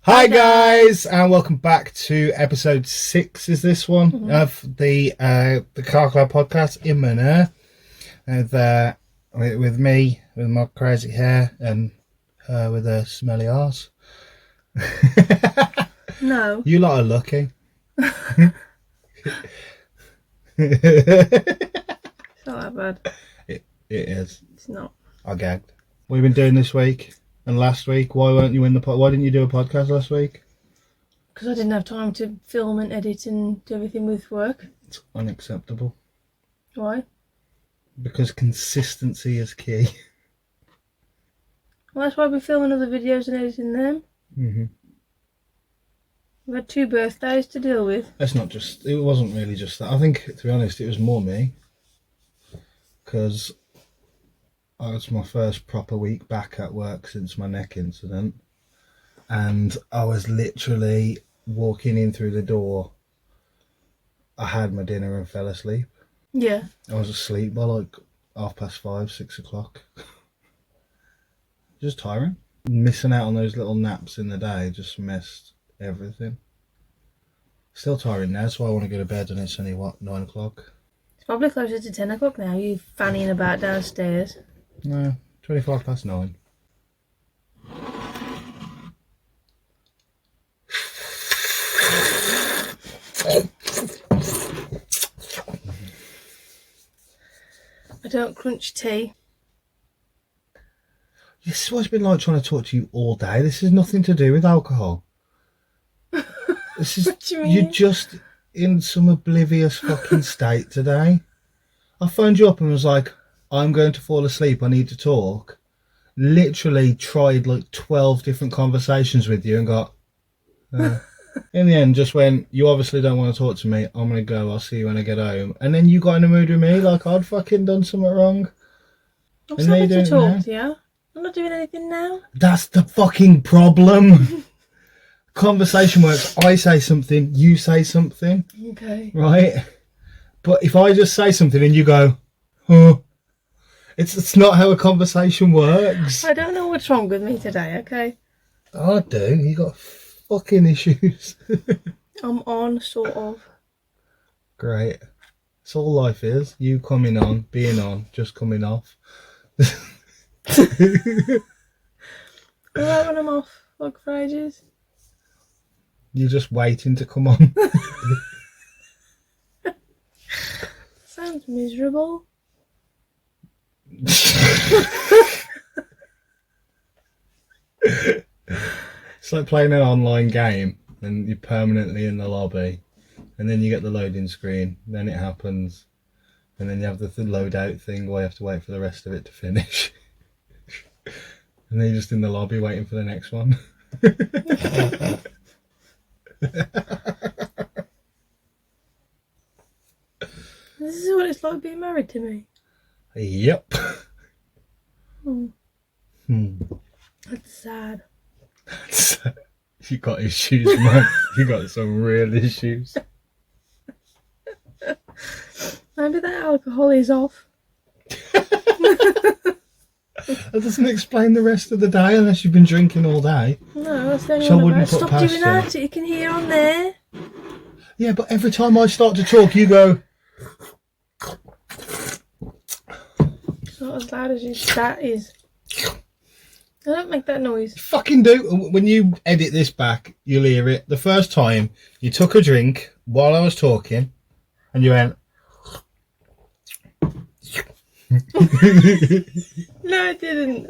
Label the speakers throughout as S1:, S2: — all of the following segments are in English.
S1: Hi guys, and welcome back to episode 6. Is this one of the Car Club podcast in Manor, with me with my crazy hair and her with her smelly arse.
S2: No,
S1: You lot are lucky.
S2: it's not that bad.
S1: It is.
S2: It's not.
S1: I gagged. What have you been doing this week and last week? Why weren't you in the Why didn't you do a podcast last week?
S2: Because I didn't have time to film and edit and do everything with work.
S1: It's unacceptable.
S2: Why?
S1: Because consistency is key.
S2: Well, that's why we're filming other videos and editing them.
S1: Mm-hmm.
S2: We've had 2 birthdays to deal with.
S1: It wasn't really just that. I think, to be honest, it was more me. Because it was my first proper week back at work since my neck incident. And I was literally walking in through the door. I had my dinner and fell asleep.
S2: Yeah.
S1: I was asleep by like 5:30, 6 o'clock. Just tiring. Missing out on those little naps in the day just missed everything. Still tiring now, so I want to go to bed, and it's only 9 o'clock.
S2: It's probably closer to 10 o'clock now. You fannying about downstairs.
S1: No, 9:25.
S2: I don't crunch tea.
S1: This is what it's been like trying to talk to you all day. This has nothing to do with alcohol. This is
S2: What do you mean?
S1: You're just in some oblivious fucking state today. I phoned you up and was like, I'm going to fall asleep, I need to talk. Literally tried like 12 different conversations with you and got in the end just went, you obviously don't want to talk to me, I'm going to go, I'll see you when I get home. And then you got in a mood with me like I'd fucking done something wrong.
S2: I'm
S1: And now
S2: starting
S1: you're
S2: to
S1: doing it now?
S2: talk to you. I'm not doing anything now.
S1: That's the fucking problem. Conversation works. I say something, you say something,
S2: Okay.
S1: right? But if I just say something and you go, oh, it's not how a conversation works.
S2: I don't know what's wrong with me today, okay?
S1: I do. You got fucking issues.
S2: I'm on, sort of.
S1: Great. That's all life is. You coming on, being on, just coming off.
S2: Alright when I'm off, like for ages.
S1: You're just waiting to come on.
S2: Sounds miserable.
S1: It's like playing an online game and you're permanently in the lobby and then you get the loading screen, then it happens, and then you have the loadout thing where you have to wait for the rest of it to finish. And then you're just in the lobby waiting for the next one.
S2: This is what it's like being married to me.
S1: Yep.
S2: Oh, that's sad.
S1: You got issues, man. You got some real issues.
S2: Maybe that alcohol is off.
S1: That doesn't explain the rest of the day unless you've been drinking all day.
S2: No, that's the only
S1: So I
S2: one
S1: wouldn't
S2: about.
S1: put
S2: Stop
S1: past
S2: doing
S1: you.
S2: that. You can hear on there.
S1: Yeah, but every time I start to talk, you go...
S2: It's not as loud as that is. I don't make that noise.
S1: Fucking do. When you edit this back, you'll hear it. The first time, you took a drink while I was talking, and you went...
S2: No, I didn't.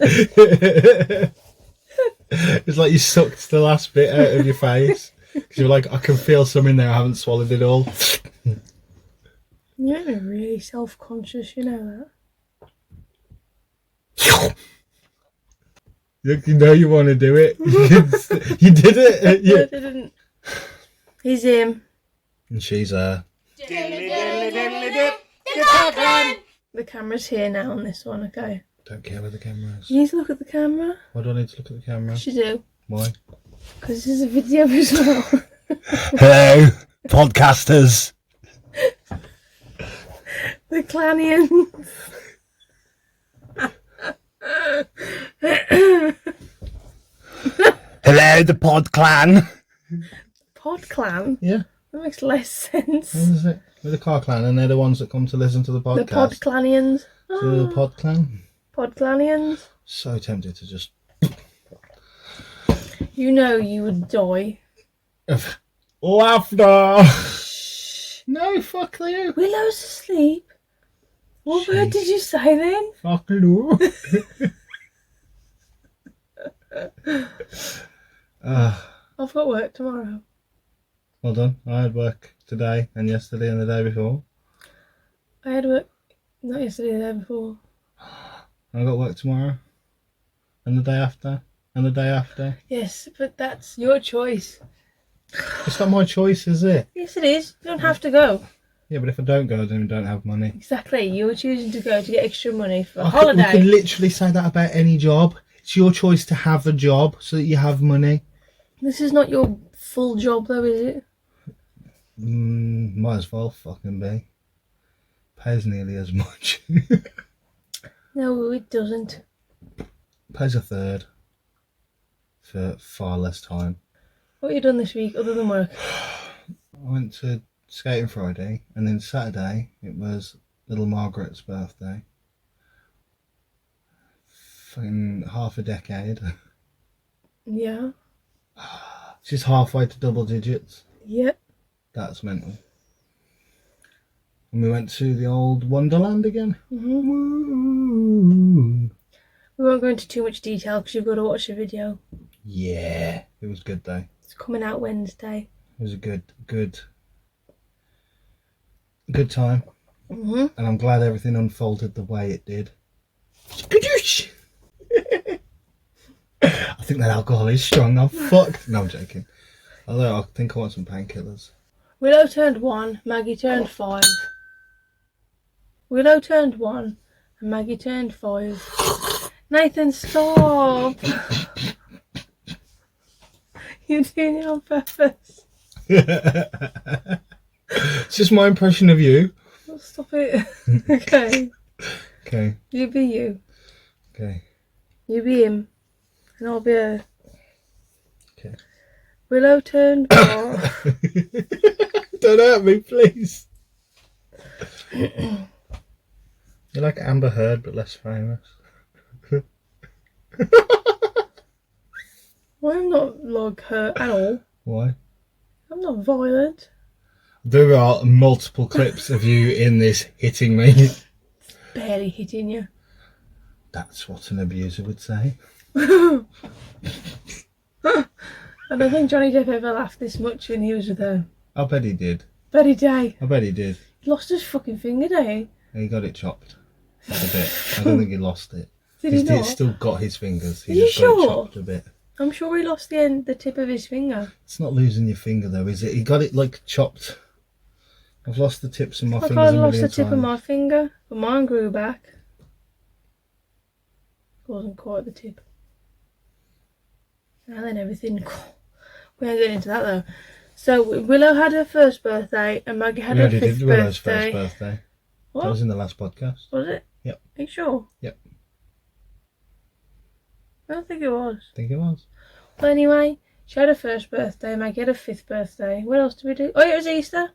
S1: It's like you sucked the last bit out of your face. Because you were like, I can feel some in there, I haven't swallowed it all.
S2: You're really self-conscious, you know that.
S1: You know you want to do it. You did it.
S2: No,
S1: Yeah.
S2: I didn't. He's him.
S1: And she's
S2: The camera's here now on this one, okay?
S1: Don't care where the camera is.
S2: You need to look at the camera.
S1: Why do I need to look at the camera?
S2: You do.
S1: Why?
S2: Because this is a video as well.
S1: Hello, podcasters.
S2: The Clanians.
S1: Hello, the Pod Clan.
S2: Pod Clan?
S1: Yeah.
S2: That makes less sense.
S1: What is it? We're the Car Clan, and they're the ones that come to listen to the podcast.
S2: The Pod Clanians.
S1: So the Pod Clan.
S2: Pod Clanians.
S1: So tempted to just...
S2: You know you would die.
S1: of laughter. No, fuck you.
S2: Willow's asleep. What word did you say then?
S1: Fuck you.
S2: I've got work tomorrow.
S1: Well done. I had work today and yesterday and the day before.
S2: I had work not yesterday, the day before.
S1: I got work tomorrow. And the day after. And the day after.
S2: Yes, but that's your choice.
S1: It's not my choice, is it?
S2: Yes, it is. You don't have to go.
S1: Yeah, but if I don't go, then we don't have money.
S2: Exactly. You're choosing to go to get extra money for a
S1: We
S2: holiday.
S1: can literally say that about any job. It's your choice to have a job so that you have money.
S2: This is not your full job, though, is it?
S1: Might as well fucking be. Pays nearly as much.
S2: No, it doesn't.
S1: Pays a third. For far less time.
S2: What have you done this week other than work?
S1: I went to skating Friday, and then Saturday it was little Margaret's birthday. Fucking half a decade.
S2: Yeah.
S1: She's halfway to double digits.
S2: Yep.
S1: That's mental. And we went to the old Wonderland again.
S2: We won't go into too much detail because you've got to watch the video.
S1: Yeah, it was good though.
S2: It's coming out Wednesday.
S1: It was a good time. And I'm glad everything unfolded the way it did. I think that alcohol is strong. I'm fucked. No, I'm joking. Although I think I want some painkillers.
S2: Willow turned 1, Maggie turned 5. Willow turned 1 and Maggie turned 5. Nathan, stop! You're doing it on purpose.
S1: It's just my impression of you.
S2: Oh, stop it. Okay.
S1: Okay.
S2: You be you.
S1: Okay.
S2: You be him. And I'll be her.
S1: Okay.
S2: Willow turned 4.
S1: Don't hurt me, please. You're like Amber Heard, but less famous.
S2: Well, I'm not like her at all.
S1: Why?
S2: I'm not violent.
S1: There are multiple clips of you in this hitting me.
S2: Barely hitting you.
S1: That's what an abuser would say.
S2: I don't think Johnny Depp ever laughed this much when he was with her.
S1: I bet he did.
S2: Bet he did.
S1: I bet he did.
S2: He lost his fucking finger, didn't he?
S1: He got it chopped a bit. I don't think he lost it.
S2: Did he not?
S1: He's still got his fingers. He
S2: Are you
S1: just got it
S2: sure?
S1: chopped a bit.
S2: I'm sure he lost the tip of his finger.
S1: It's not losing your finger though, is it? He got it like chopped. I've lost the tips of my
S2: Like
S1: fingers
S2: I
S1: a
S2: lost
S1: million
S2: the tip
S1: times.
S2: of my finger, but mine grew back. It wasn't quite the tip. And then everything. We ain't getting into that though. So Willow had her first birthday, and Maggie had
S1: We
S2: her
S1: already
S2: fifth
S1: did Willow's
S2: birthday.
S1: first birthday.
S2: What
S1: That was in the last podcast.
S2: was it?
S1: Yep.
S2: Are you sure?
S1: Yep.
S2: I don't think it was.
S1: I think it was.
S2: But anyway, she had her first birthday. Maggie had her fifth birthday. What else did we do? Oh, yeah, it was Easter.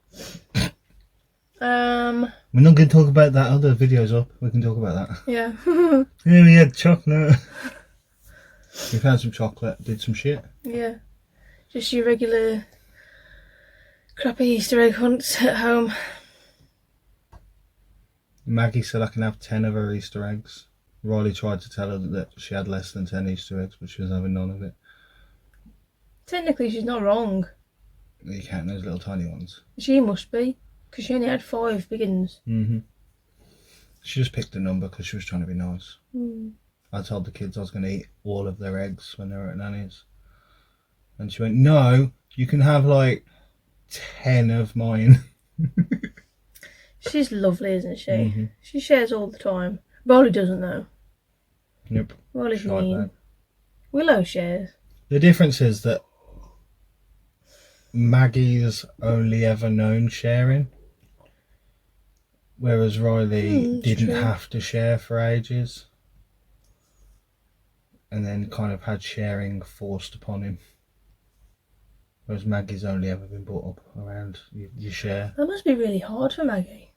S1: We're not going to talk about that. Other videos up. We can talk about that.
S2: Yeah.
S1: Yeah, we had chocolate. We found some chocolate. Did some shit.
S2: Yeah. Just your regular crappy Easter egg hunts at home.
S1: Maggie said I can have 10 of her Easter eggs. Riley tried to tell her that she had less than 10 Easter eggs, but she was having none of it.
S2: Technically, she's not wrong.
S1: You count those little tiny ones.
S2: She must be, because she only had 5 big ones.
S1: She just picked a number because she was trying to be nice.
S2: Mm.
S1: I told the kids I was going to eat all of their eggs when they were at Nanny's. And she went, no, you can have like 10 of mine.
S2: She's lovely, isn't she? She shares all the time. Riley doesn't though.
S1: Nope.
S2: Riley's
S1: Tried
S2: mean.
S1: that.
S2: Willow shares.
S1: The difference is that Maggie's only ever known sharing, whereas Riley didn't
S2: true.
S1: have to share for ages. and then kind of had sharing forced upon him. Whereas Maggie's only ever been brought up around you share.
S2: That must be really hard for Maggie.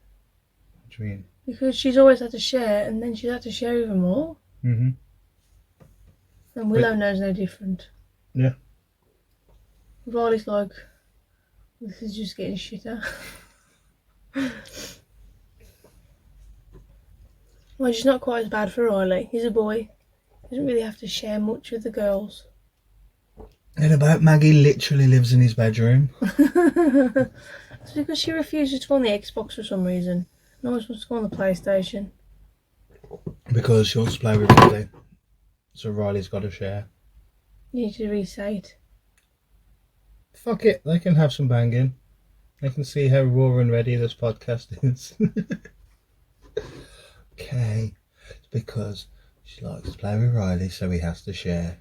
S1: What do you mean?
S2: Because she's always had to share, and then she's had to share even more.
S1: Mm-hmm.
S2: And Willow knows no different.
S1: Yeah.
S2: Riley's like, this is just getting shitter. Well, she's not quite as bad for Riley. He's a boy. He doesn't really have to share much with the girls.
S1: And about Maggie literally lives in his bedroom.
S2: It's because she refuses to go on the Xbox for some reason. No one wants to go on the PlayStation.
S1: Because she wants to play with Riley. So Riley's got to share.
S2: You need to reset.
S1: Fuck it, they can have some banging. They can see how raw and ready this podcast is. Okay. It's because she likes to play with Riley, so he has to share.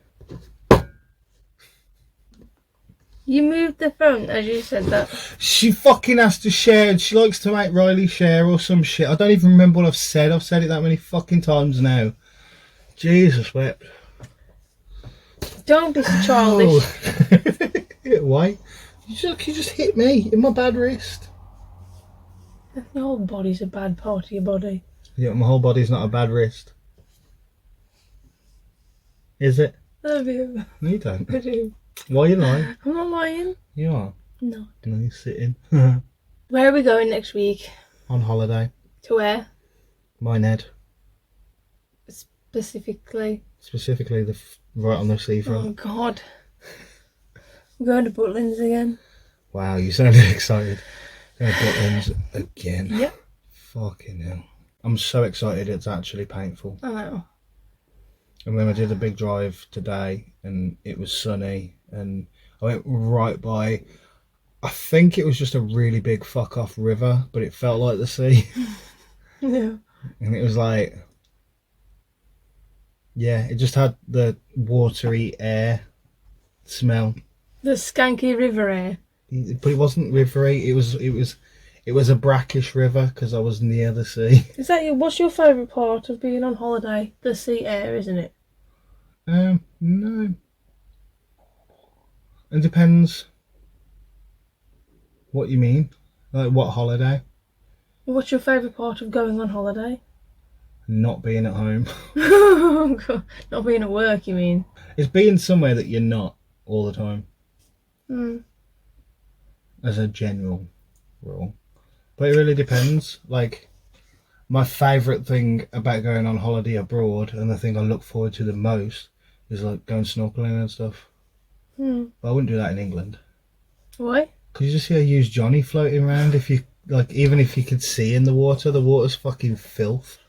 S2: You moved the phone as you said that.
S1: She fucking has to share, and she likes to make Riley share or some shit. I don't even remember what I've said. I've said it that many fucking times now. Jesus wept.
S2: Don't be childish.
S1: Why? You just hit me in my bad wrist.
S2: Your whole body's a bad part of your body.
S1: Yeah, my whole body's not a bad wrist. Is it?
S2: I do.
S1: No, you don't.
S2: I do.
S1: Why are you lying?
S2: I'm not lying.
S1: You are.
S2: No.
S1: No, you're sitting.
S2: Where are we going next week?
S1: On holiday.
S2: To where?
S1: My Ned.
S2: Specifically.
S1: Specifically, right on the
S2: Oh
S1: seafront.
S2: God. I'm going to Butlins again.
S1: Wow, you sounded excited. Going to Butlins again.
S2: Yep.
S1: Fucking hell. I'm so excited it's actually painful.
S2: I know.
S1: And then I did a big drive today and it was sunny and I went right by, I think it was just a really big fuck off river, but it felt like the sea.
S2: Yeah.
S1: And it was like, yeah, it just had the watery air smell.
S2: The skanky river air.
S1: But it wasn't rivery, it was a brackish river because I was near the sea.
S2: Is that what's your favourite part of being on holiday? The sea air, isn't it?
S1: No. It depends what you mean. Like what holiday?
S2: What's your favourite part of going on holiday?
S1: Not being at home.
S2: Oh God. Not being at work, you mean?
S1: It's being somewhere that you're not all the time. As a general rule. But it really depends. Like, my favourite thing about going on holiday abroad and the thing I look forward to the most is like going snorkeling and stuff. But I wouldn't do that in England.
S2: Why?
S1: Because you just see a used Johnny floating around. If you like, even if you could see in the water's fucking filth.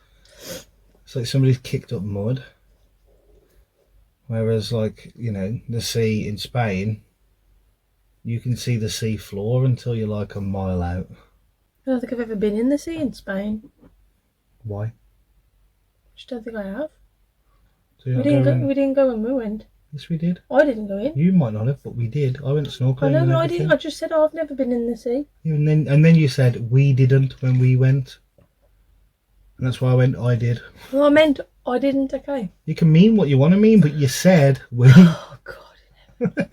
S1: It's like somebody's kicked up mud. Whereas, like, you know, the sea in Spain, you can see the sea floor until you're like a mile out.
S2: I don't think I've ever been in the sea in Spain.
S1: Why?
S2: Just don't think I have.
S1: So you're
S2: We
S1: not
S2: didn't
S1: going-
S2: go. We didn't go when we went.
S1: Yes, we did.
S2: I didn't go in.
S1: You might not have, but we did. I went snorkeling.
S2: I know,
S1: and
S2: but I
S1: everything.
S2: didn't. I just said, oh, I've never been in the sea.
S1: And then you said we didn't when we went, and that's why I went. I did.
S2: Well, I meant I didn't. Okay.
S1: You can mean what you want to mean, but you said we.
S2: Oh God.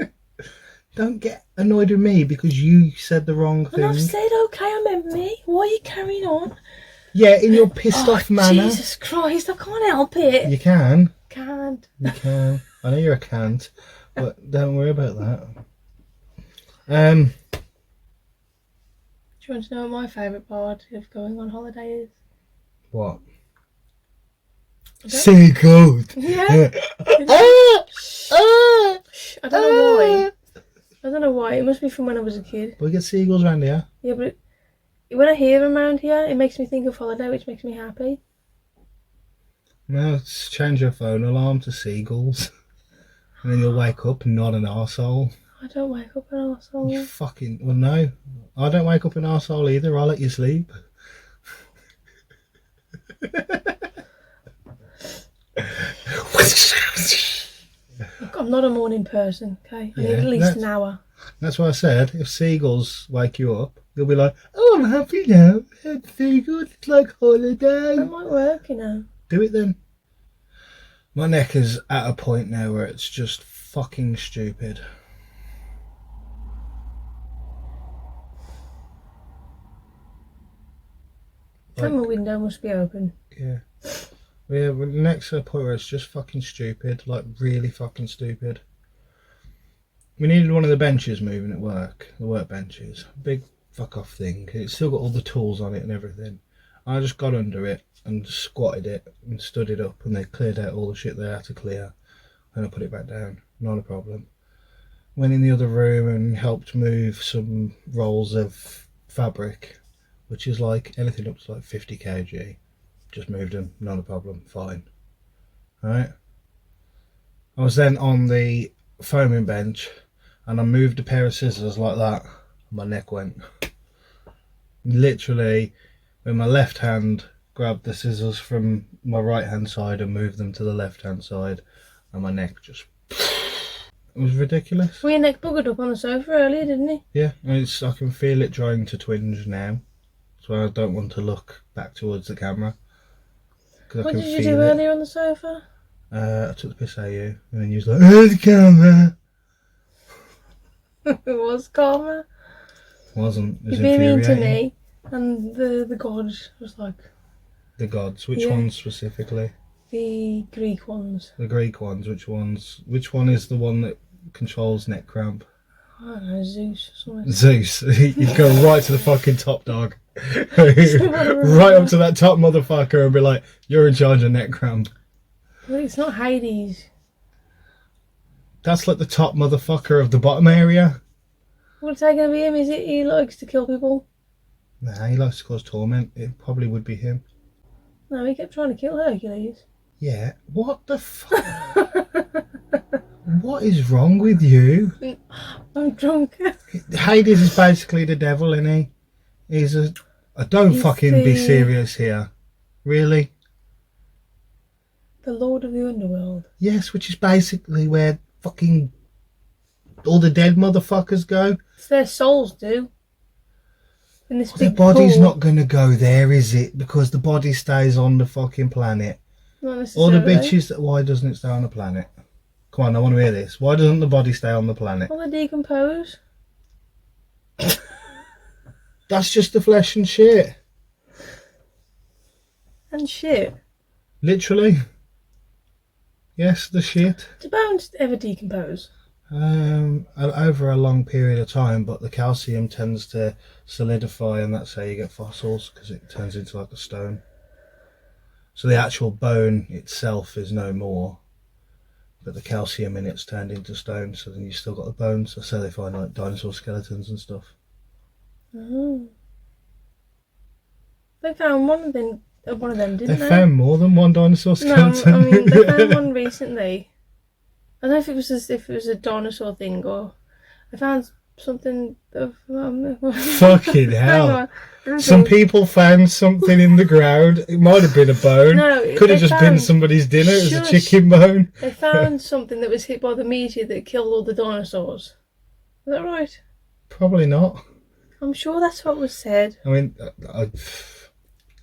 S1: Don't get annoyed with me because you said the wrong
S2: And I've
S1: thing.
S2: said okay. I meant me. Why are you carrying on?
S1: Yeah, in your pissed off manner.
S2: Jesus Christ! I can't help it.
S1: You can.
S2: Can't.
S1: You can. I know you're a cunt, but don't worry about that.
S2: Do you want to know what my favourite part of going on holiday is?
S1: What?
S2: Okay.
S1: Seagoat.
S2: Yeah.
S1: Ah!
S2: I don't know why. I don't know why. It must be from when I was a kid.
S1: We get seagulls around here.
S2: Yeah, but when I hear them around here, it makes me think of holiday, which makes me happy.
S1: No, just change your phone alarm to seagulls. And then you'll wake up not an arsehole.
S2: I don't wake up an
S1: You
S2: arsehole.
S1: fucking... Well, no. I don't wake up an arsehole either. I'll let you sleep.
S2: Look, I'm not a morning person, okay? I need
S1: Yeah,
S2: at least an hour.
S1: That's what I said. If seagulls wake you up, you'll be like, oh, I'm happy now. Seagulls, it's like holiday.
S2: That might work, you know.
S1: Do it then. My neck is at a point now where it's just fucking stupid.
S2: And my window must be open.
S1: Yeah. Yeah, we're next to a point where it's just fucking stupid. Like, really fucking stupid. We needed one of the benches moving at work. The work benches. Big fuck off thing. It's still got all the tools on it and everything. I just got under it and squatted it and stood it up, and they cleared out all the shit they had to clear. And I put it back down. Not a problem. Went in the other room and helped move some rolls of fabric, which is like anything up to like 50 kg. Just moved them, not a problem, fine. Alright. I was then on the foaming bench and I moved a pair of scissors like that, and my neck went. Literally, with my left hand, grabbed the scissors from my right hand side and moved them to the left hand side, and my neck just... It was ridiculous.
S2: Well, your neck buggered up on the sofa earlier, didn't it?
S1: Yeah, I can feel it trying to twinge now. So I don't want to look back towards the camera.
S2: What did you do earlier on the sofa?
S1: I took the piss out of you, and then you was like, "Oh, the camera."
S2: It was karma.
S1: Wasn't. It was
S2: You've been mean to
S1: infuriating.
S2: me, and the god was like...
S1: The gods. Which
S2: Yeah.
S1: ones specifically?
S2: The Greek ones.
S1: The Greek ones. Which ones? Which one is the one that controls neck cramp?
S2: I don't know, Zeus or something.
S1: Zeus. You go right to the fucking top dog. Right up to that top motherfucker and be like, "You're in charge of neck cramp."
S2: Well, it's not Hades.
S1: That's like the top motherfucker of the bottom area.
S2: What's that going to be him? Is it he likes to kill people?
S1: Nah, he likes to cause torment. It probably would be him.
S2: No, he kept trying to kill Hercules.
S1: Yeah. What the fuck? What is wrong with you?
S2: I'm drunk.
S1: Hades is basically the devil, isn't he? He's a... Don't
S2: He's
S1: fucking be serious here. Really?
S2: The Lord of the Underworld.
S1: Yes, which is basically where fucking all the dead motherfuckers go.
S2: It's their souls do. In this
S1: Their
S2: big
S1: body's
S2: pool.
S1: not going to go there, is it? Because the body stays on the fucking planet.
S2: Not
S1: All the
S2: necessarily.
S1: bitches... Why doesn't it stay on the planet? Come on, I want to hear this. Why doesn't the body stay on the planet?
S2: Well, they decompose.
S1: That's just the flesh and shit.
S2: And shit.
S1: Literally. Yes, the shit.
S2: Do bones ever decompose?
S1: Over a long period of time, but the calcium tends to solidify, and that's how you get fossils, because it turns into like a stone. So the actual bone itself is no more, but the calcium in it's turned into stone, so then you still got the bones. That's how they find like dinosaur skeletons and stuff.
S2: Oh. They found one of them, didn't they?
S1: They found more than one dinosaur
S2: No,
S1: skeleton.
S2: I mean they found one recently. I don't know if it was a dinosaur thing or I found something of
S1: Fucking hell. Some people found something in the ground. It might have been a bone.
S2: No,
S1: Could have
S2: they
S1: just been
S2: found-
S1: somebody's dinner. It was a
S2: Shush.
S1: chicken bone.
S2: They found something that was hit by the meteor that killed all the dinosaurs. Is that right?
S1: Probably not.
S2: I'm sure that's what was said.
S1: I mean,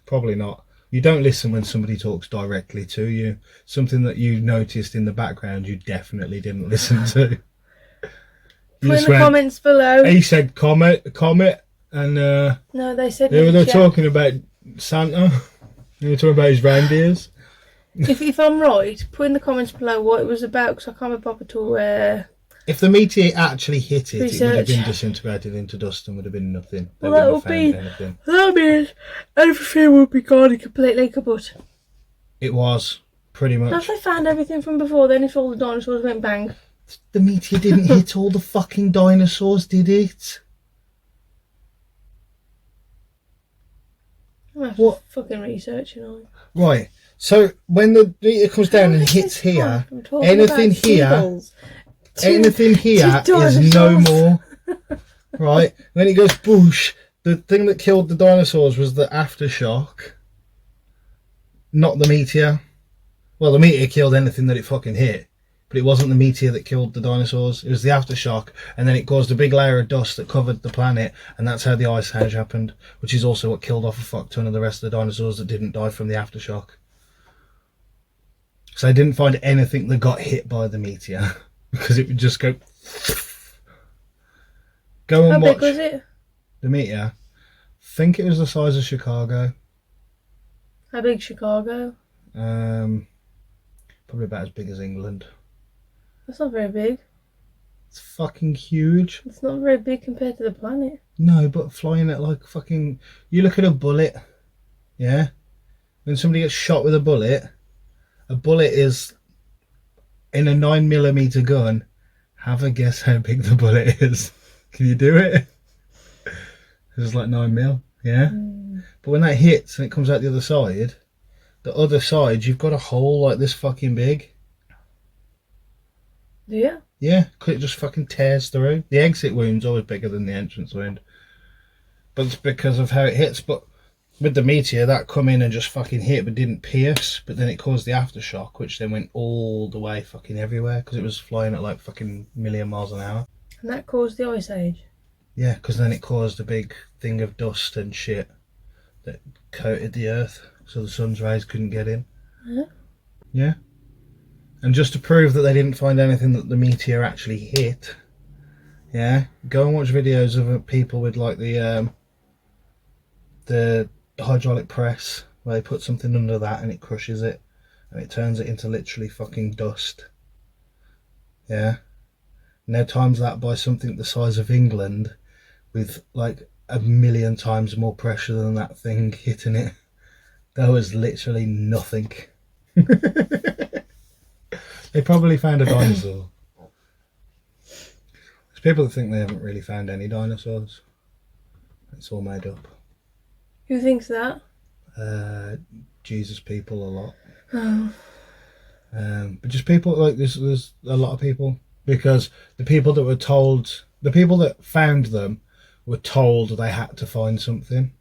S1: probably not. You don't listen when somebody talks directly to you. Something that you noticed in the background, you definitely didn't listen to. You
S2: Put in
S1: just
S2: the
S1: went,
S2: comments below.
S1: he said comet, and
S2: No, they said
S1: they were
S2: meteor.
S1: talking about Santa. They were talking about his reindeers.
S2: If I'm right, put in the comments below what it was about because I can't remember at all.
S1: If the meteor actually hit it, it would have
S2: Research.
S1: been disintegrated into dust and would have been nothing. They
S2: Well, that
S1: wouldn't
S2: would
S1: have found
S2: be-
S1: anything.
S2: That means everything would be gone and completely kaput.
S1: It was pretty
S2: Now,
S1: much.
S2: if they found everything from before, then if all the dinosaurs went bang.
S1: The meteor didn't hit all the fucking dinosaurs, did it?
S2: I'm gonna have
S1: What?
S2: to fucking research, you know.
S1: Right. So when the meteor comes down and hits here, anything here, anything here is no more. Right. When it goes boosh, the thing that killed the dinosaurs was the aftershock, not the meteor. Well, the meteor killed anything that it fucking hit, but it wasn't the meteor that killed the dinosaurs. It was the aftershock, and then it caused a big layer of dust that covered the planet, and that's how the ice age happened, which is also what killed off a fuck ton of the rest of the dinosaurs that didn't die from the aftershock. So they didn't find anything that got hit by the meteor because it would just go. Go
S2: How
S1: and
S2: big was
S1: watch
S2: it?
S1: the meteor. Think it was the size of Chicago.
S2: How big Chicago?
S1: Probably about as big as England.
S2: That's not very big.
S1: It's fucking huge.
S2: It's not very big compared to the planet.
S1: No, but flying at like fucking. You look at a bullet, yeah? When somebody gets shot with a bullet is in a 9mm gun. Have a guess how big the bullet is. Can you do it? It's like 9mm, yeah? But when that hits and it comes out the other side, you've got a hole like this fucking big.
S2: Yeah.
S1: Yeah, because it just fucking tears through. The exit wound's always bigger than the entrance wound. But it's because of how it hits. But with the meteor, that come in and just fucking hit but didn't pierce. But then it caused the aftershock, which then went all the way fucking everywhere because it was flying at like fucking million miles an hour.
S2: And that caused the Ice Age.
S1: Yeah, because then it caused a big thing of dust and shit that coated the earth so the sun's rays couldn't get in.
S2: Yeah.
S1: Yeah. And just to prove that they didn't find anything that the meteor actually hit, yeah, go and watch videos of people with like the hydraulic press where they put something under that and it crushes it and it turns it into literally fucking dust. Yeah. Now times that by something the size of England with like 1,000,000 times more pressure than that thing hitting it. That was literally nothing. They probably found a dinosaur. There's people that think they haven't really found any dinosaurs. It's all made up.
S2: Who thinks that?
S1: Jesus people a lot.
S2: Oh.
S1: But just people like there's a lot of people because the people that found them were told they had to find something,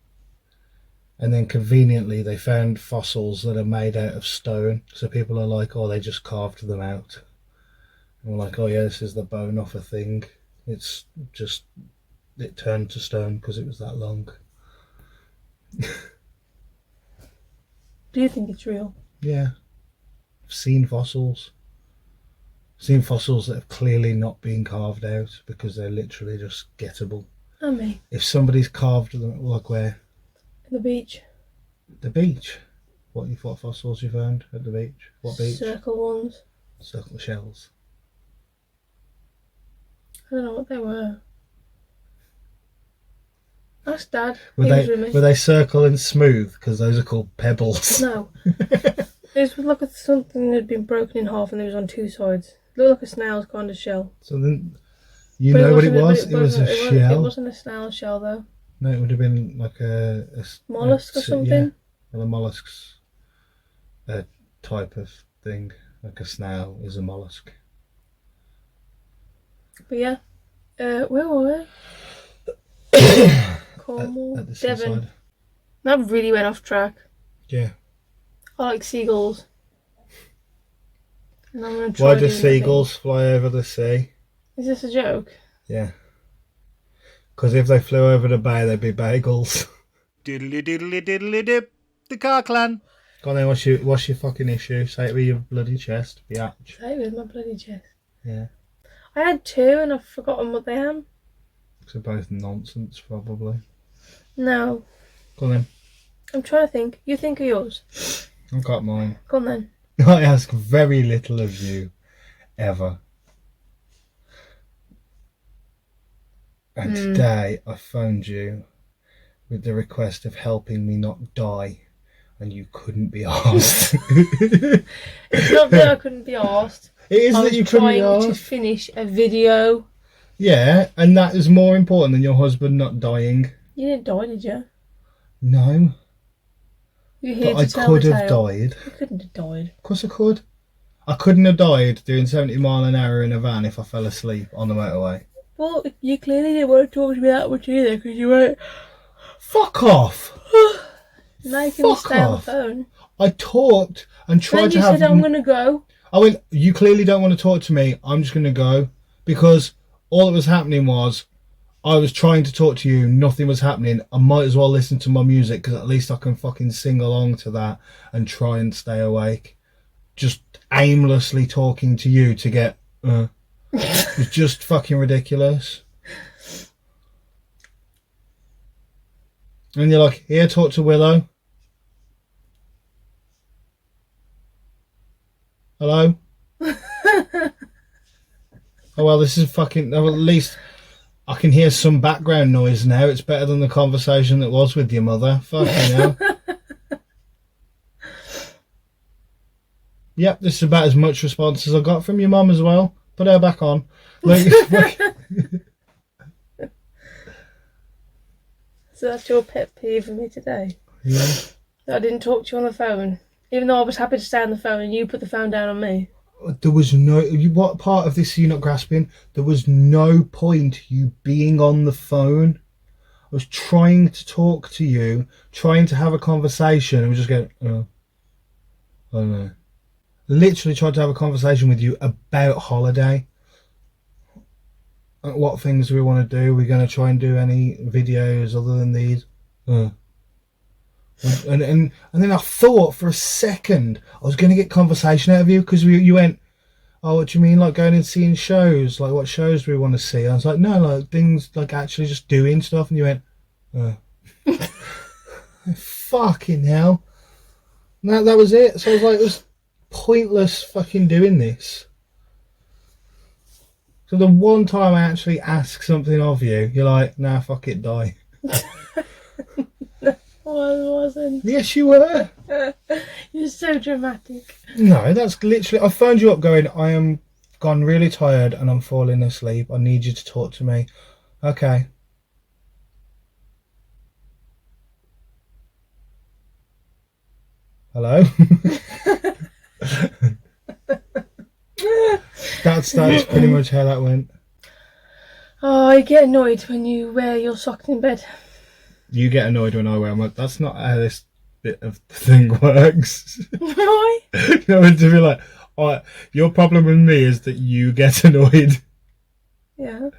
S1: and then conveniently they found fossils that are made out of stone. So people are like, oh, they just carved them out. And we're like, oh yeah, this is the bone off a thing. It's just it turned to stone because it was that long.
S2: Do you think it's real?
S1: Yeah. I've seen fossils. Seen fossils that have clearly not been carved out because they're literally just gettable.
S2: And me.
S1: If somebody's carved them, like where?
S2: The beach.
S1: The beach. What fossils you found at the beach? What beach?
S2: Circle ones.
S1: Circle shells.
S2: I don't know what they were. Ask Dad.
S1: Were
S2: He was with me.
S1: they circle and smooth? Because those are called pebbles.
S2: No. It was like something that had been broken in half and it was on two sides. It looked like a snail's kind of shell.
S1: So then, you
S2: But
S1: know what it
S2: wasn't
S1: was?
S2: but
S1: It was a
S2: It
S1: shell.
S2: wasn't a snail shell though.
S1: No, it would have been like a
S2: Mollusk or something?
S1: Yeah, well, a mollusk's a type of thing. Like a snail is a mollusk.
S2: But yeah. Where were we? Cornwall.
S1: At the
S2: Devon.
S1: seaside.
S2: That really went off track.
S1: Yeah.
S2: I like seagulls. And I'm gonna try
S1: Why do
S2: doing that
S1: seagulls fly over the sea?
S2: thing. Is this a joke?
S1: Yeah. Because if they flew over the bay, they'd be bagels.
S3: Diddly diddly diddly dip. The car clan.
S1: Go on then, what's your fucking issue? Say it with your bloody chest, biatch.
S2: Say it with my bloody chest.
S1: Yeah.
S2: I had two and I've forgotten what they am.
S1: They're both nonsense, probably.
S2: No.
S1: Go on then.
S2: I'm trying to think. You think of yours.
S1: I've got mine.
S2: Go on then.
S1: I ask very little of you, ever. And today I phoned you with the request of helping me not die, and you couldn't be asked.
S2: It's not that I couldn't be asked.
S1: It is
S2: I
S1: that
S2: was
S1: you couldn't be
S2: trying to
S1: asked.
S2: finish a video.
S1: Yeah, and that is more important than your husband not dying.
S2: You didn't die, did you?
S1: No,
S2: You're here
S1: but I
S2: to tell
S1: could
S2: the
S1: have
S2: tale.
S1: died.
S2: You couldn't have died.
S1: Of course I could. I couldn't have died doing 70 mile an hour in a van if I fell asleep on the motorway.
S2: Well, you clearly didn't want to talk to me that much either because you weren't.
S1: Fuck off!
S2: Now you can
S1: Fuck
S2: stay on the
S1: off.
S2: phone.
S1: I talked and
S2: Then
S1: tried to
S2: you
S1: have...
S2: said, I'm going to go.
S1: I went, you clearly don't want to talk to me, I'm just going to go. Because all that was happening was, I was trying to talk to you, nothing was happening. I might as well listen to my music, because at least I can fucking sing along to that and try and stay awake. just aimlessly talking to you to get. It's just fucking ridiculous. And you're like, here, talk to Willow. Hello? Oh, well, this is fucking... Well, at least I can hear some background noise now. It's better than the conversation that was with your mother. Fucking hell. Yep, this is about as much response as I got from your mum as well. Put her back on. Like,
S2: So that's your pet peeve for me today.
S1: yeah.
S2: That I didn't talk to you on the phone. Even though I was happy to stay on the phone and you put the phone down on me.
S1: There was no... What part of this are you not grasping? There was no point you being on the phone. I was trying to talk to you, trying to have a conversation, and we just going, oh, I don't know. Literally tried to have a conversation with you about holiday. What things we want to do. We're going to try and do any videos other than these. And then I thought for a second I was going to get conversation out of you because you went, oh, what do you mean, like going and seeing shows? Like, what shows do we want to see? I was like, no, like things like actually just doing stuff. And you went, fucking hell. And that was it. So I was like, it was pointless fucking doing this. So the one time I actually ask something of you, you're like, nah, fuck it, die.
S2: Oh, I wasn't.
S1: Yes, you were.
S2: You're so dramatic.
S1: No, that's literally... I phoned you up going, I am gone really tired and I'm falling asleep. I need you to talk to me. Okay. Hello? That's pretty much how that went.
S2: Oh, I get annoyed when you wear your socks in bed.
S1: You get annoyed when I wear them. Like, that's not how this bit of the thing works.
S2: Why?
S1: You know, to be like, oh, your problem with me is that you get annoyed.
S2: Yeah.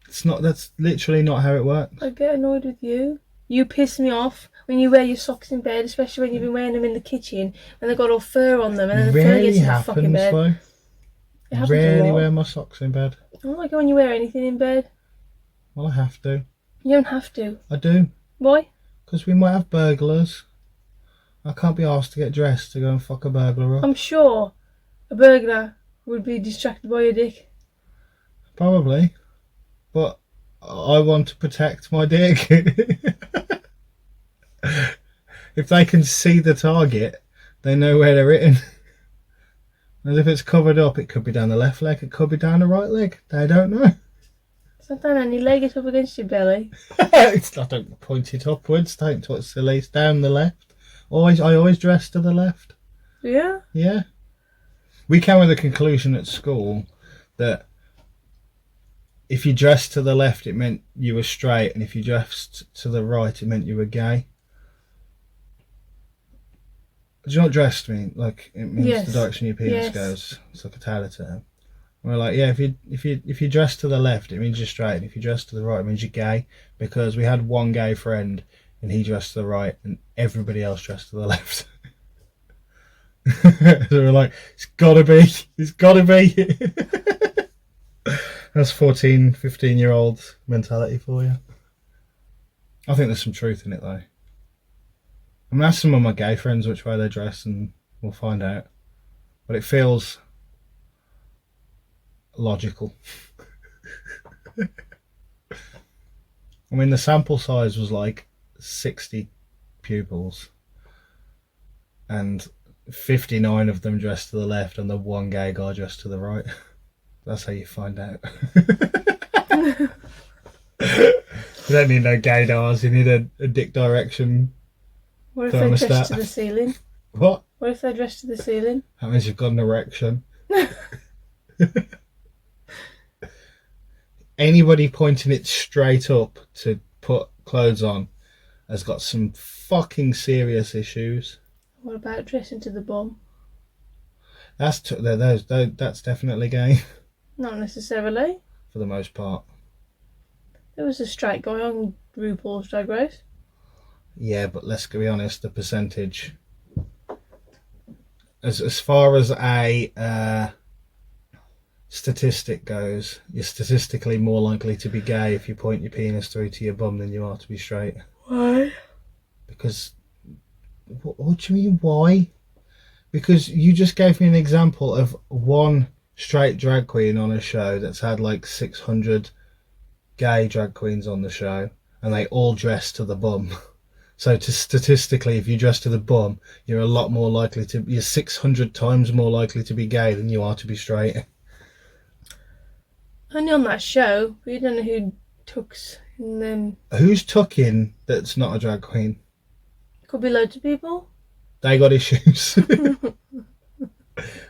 S1: It's not. That's literally not how it works.
S2: I get annoyed with you. You piss me off when you wear your socks in bed, especially when you've been wearing them in the kitchen and they've got all fur on them and then the fur
S1: Rarely
S2: gets in the
S1: happens
S2: fucking bed.
S1: though.
S2: It happens
S1: Rarely
S2: a lot.
S1: wear my socks in bed.
S2: I don't like it when you wear anything in bed.
S1: Well, I have to.
S2: You don't have to.
S1: I do.
S2: Why?
S1: Because we might have burglars. I can't be asked to get dressed to go and fuck a burglar up.
S2: I'm sure a burglar would be distracted by your dick.
S1: Probably. But I want to protect my dick. If they can see the target, they know where they're hitting. And if it's covered up, it could be down the left leg, it could be down the right leg. They don't know.
S2: It's not down any leg, it's up against your belly.
S1: It's not, don't point it upwards, don't touch the lace down the left. I always dress to the left.
S2: Yeah?
S1: Yeah. We came with the conclusion at school that if you dressed to the left, it meant you were straight, and if you dressed to the right, it meant you were gay. Do you know what dressed mean? Like, it means
S2: Yes.
S1: the direction your penis
S2: Yes.
S1: goes. It's like a tailor term. We're like, yeah, if you dress to the left, it means you're straight, and if you dress to the right, it means you're gay. Because we had one gay friend, and he dressed to the right, and everybody else dressed to the left. So we're like, it's gotta be. That's 14, 15-year-old mentality for you. I think there's some truth in it, though. I'm going to ask some of my gay friends which way they dress, and we'll find out. But it feels logical. I mean, the sample size was like 60 pupils, and 59 of them dressed to the left, and the one gay guy dressed to the right. That's how you find out. You don't need no gaydars, you need a dick direction.
S2: What if they dress
S1: Thermostat.
S2: to the ceiling?
S1: What?
S2: What if they dress to the ceiling?
S1: That means you've got an erection. Anybody pointing it straight up to put clothes on has got some fucking serious issues.
S2: What about dressing to the bum?
S1: That's definitely gay
S2: Not necessarily.
S1: for the most part.
S2: There was a straight guy on RuPaul's Drag Race.
S1: Yeah, but let's be honest, the percentage as far as a statistic goes, you're statistically more likely to be gay if you point your penis through to your bum than you are to be straight.
S2: Why?
S1: Because what do you mean why? Because you just gave me an example of one straight drag queen on a show that's had like 600 gay drag queens on the show, and they all dress to the bum. So statistically, if you dress to the bum, you're a lot more likely to. You're 600 times more likely to be gay than you are to be straight.
S2: Only on that show, but you don't know who tucks in them.
S1: Who's tucking that's not a drag queen?
S2: Could be loads of people.
S1: They got issues.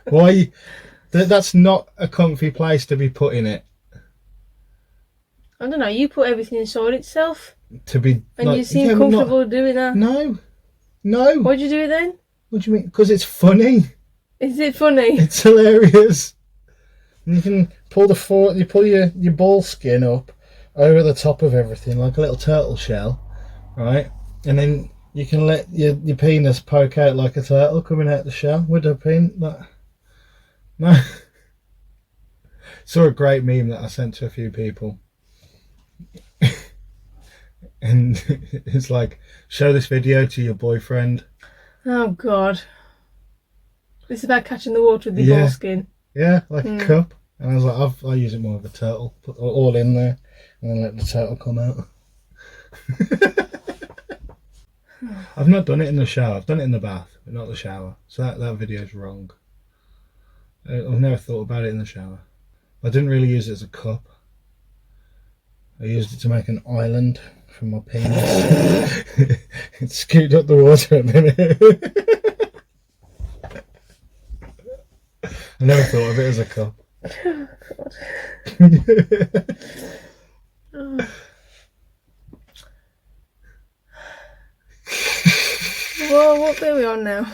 S1: Why? That's not a comfy place to be putting it.
S2: I don't know, you put everything inside itself.
S1: To be.
S2: And
S1: like,
S2: you seem
S1: yeah,
S2: comfortable doing that.
S1: No.
S2: Why'd you do it then?
S1: What do you mean? Because it's funny.
S2: Is it funny?
S1: It's hilarious. And you can pull you pull your ball skin up over the top of everything like a little turtle shell, right? And then you can let your penis poke out like a turtle coming out the shell with a pin. No. Saw a great meme that I sent to a few people. And it's like, show this video to your boyfriend.
S2: Oh God. This is about catching the water with the ball skin.
S1: Yeah, like a cup. And I was like, I'll use it more of a turtle. Put it all in there and then let the turtle come out. I've not done it in the shower. I've done it in the bath, but not the shower. So that video's wrong. I've never thought about it in the shower. I didn't really use it as a cup. I used it to make an island from my penis. It scooped up the water and then I never thought of it as a cup.
S2: Oh God. Oh. Well, what bit are we on now?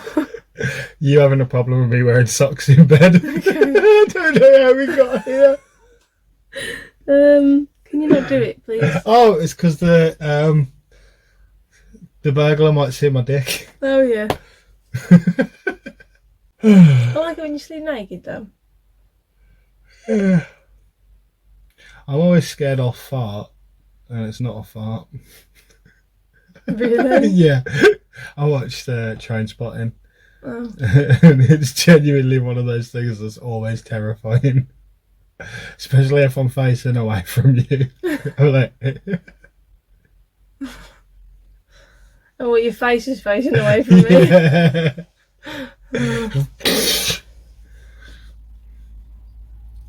S1: You having a problem with me wearing socks in bed? Okay. I don't know how we got here.
S2: Can you not do it, please?
S1: Oh, it's because the burglar might see my dick.
S2: Oh yeah. I like it when you sleep naked, though.
S1: I'm always scared I'll fart, and it's not a fart.
S2: Really?
S1: Yeah. I watched Trainspotting.
S2: Oh.
S1: And it's genuinely one of those things that's always terrifying. Especially if I'm facing away from you. I'm like,
S2: Oh, what, your face is facing away from me?
S1: yeah.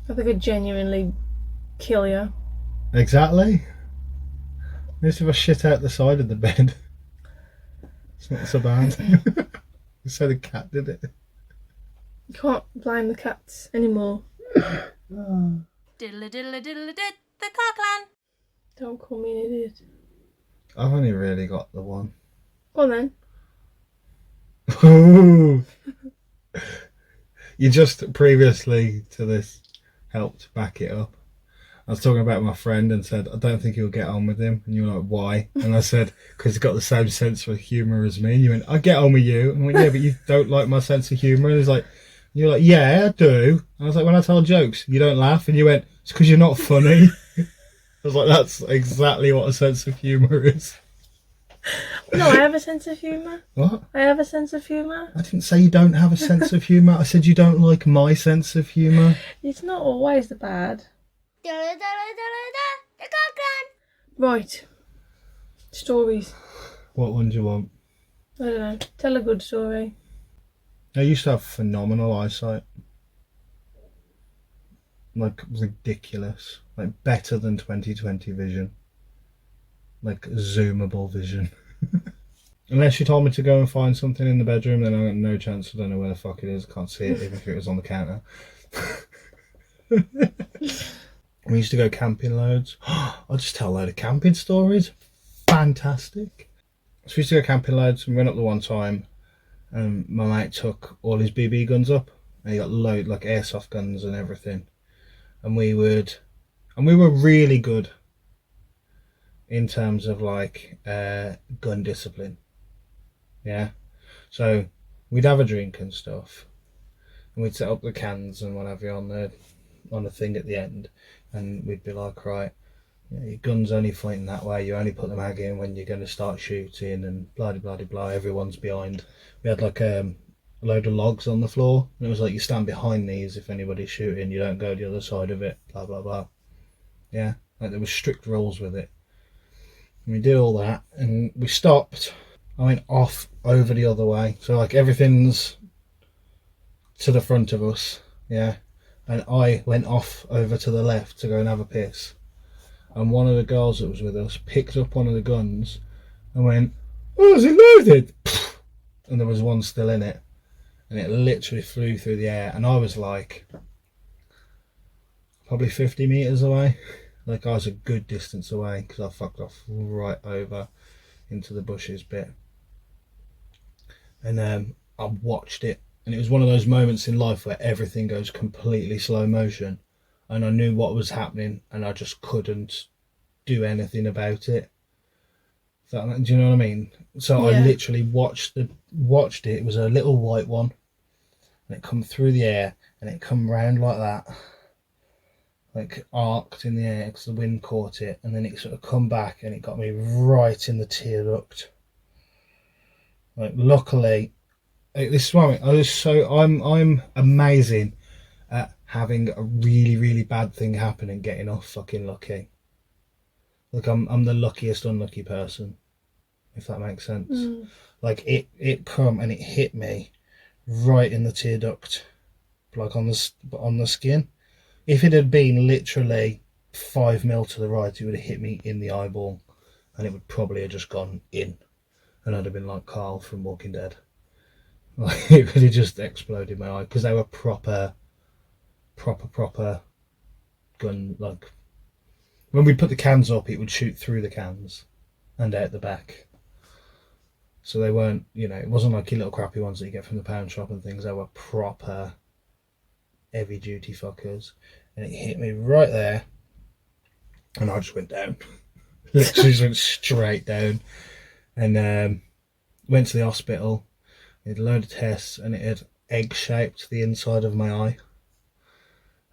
S2: I think I'd genuinely kill you.
S1: Exactly. At least if I shit out the side of the bed, it's not so bad. So the cat did it.
S2: You can't blame the cats anymore.
S4: Diddle diddle diddle did the car clan.
S2: Don't call me an idiot.
S1: I've only really got the one.
S2: Go on then.
S1: Ooh. You just previously to this helped back it up. I was talking about my friend and said, I don't think you'll get on with him. And you were like, why? And I said, because he's got the same sense of humour as me. And you went, I get on with you. And I went, yeah, but you don't like my sense of humour. And he's like, you're like, yeah, I do. And I was like, when I tell jokes, you don't laugh. And you went, it's because you're not funny. I was like, that's exactly what a sense of humour is.
S2: No, I have a sense of humour.
S1: What?
S2: I have a sense of humour.
S1: I didn't say you don't have a sense of humour. I said you don't like my sense of humour.
S2: It's not always the bad.
S4: The car clan.
S2: Right. Stories.
S1: What one do you want?
S2: I don't know. Tell a good story.
S1: I used to have phenomenal eyesight. Like, ridiculous. Like, better than 20/20 vision. Like, zoomable vision. Unless you told me to go and find something in the bedroom, then I got no chance. I don't know where the fuck it is. I can't see it, even if it was on the counter. We used to go camping loads. I'll just tell a load of camping stories. Fantastic. So we used to go camping loads, and we went up the one time, and my mate took all his BB guns up, and he got load like airsoft guns and everything. And we were really good in terms of like gun discipline. Yeah. So we'd have a drink and stuff, and we'd set up the cans and what have you on the thing at the end, and we'd be like, right, your gun's only pointing that way, you only put the mag in when you're going to start shooting, and blah blah blah blah. Everyone's behind. We had like a load of logs on the floor, and it was like, you stand behind these if anybody's shooting, you don't go the other side of it, blah blah blah. Yeah, like there was strict rules with it. And we did all that, and we stopped. I went off over the other way, so like everything's to the front of us, yeah, and I went off over to the left to go and have a piss, and one of the girls that was with us picked up one of the guns and went, "Oh, is it loaded?" And there was one still in it, and it literally flew through the air, and I was like probably 50 meters away. Like, I was a good distance away because I fucked off right over into the bushes bit. And I watched it, and it was one of those moments in life where everything goes completely slow motion, and I knew what was happening, and I just couldn't do anything about it. Do you know what I mean? So
S2: Yeah.
S1: I literally watched it. It was a little white one, and it come through the air, and it come round like that, like arced in the air because the wind caught it, and then it sort of come back, and it got me right in the tear duct. Like, luckily, this is why I'm amazing at having a really, really bad thing happen and getting off fucking lucky. Like, I'm the luckiest unlucky person, if that makes sense. Like, it come and it hit me right in the tear duct, like on the skin. If it had been literally 5 mil to the right, it would have hit me in the eyeball, and it would probably have just gone in, and I'd have been like Carl from Walking Dead. Like, it would have just exploded my eye, because they were proper gun. Like, when we put the cans up, it would shoot through the cans and out the back. So they weren't, it wasn't like your little crappy ones that you get from the pound shop and things. They were proper heavy duty fuckers, and it hit me right there, and I just went down. Literally just went straight down, and went to the hospital. It had a load of tests, and it had egg-shaped the inside of my eye,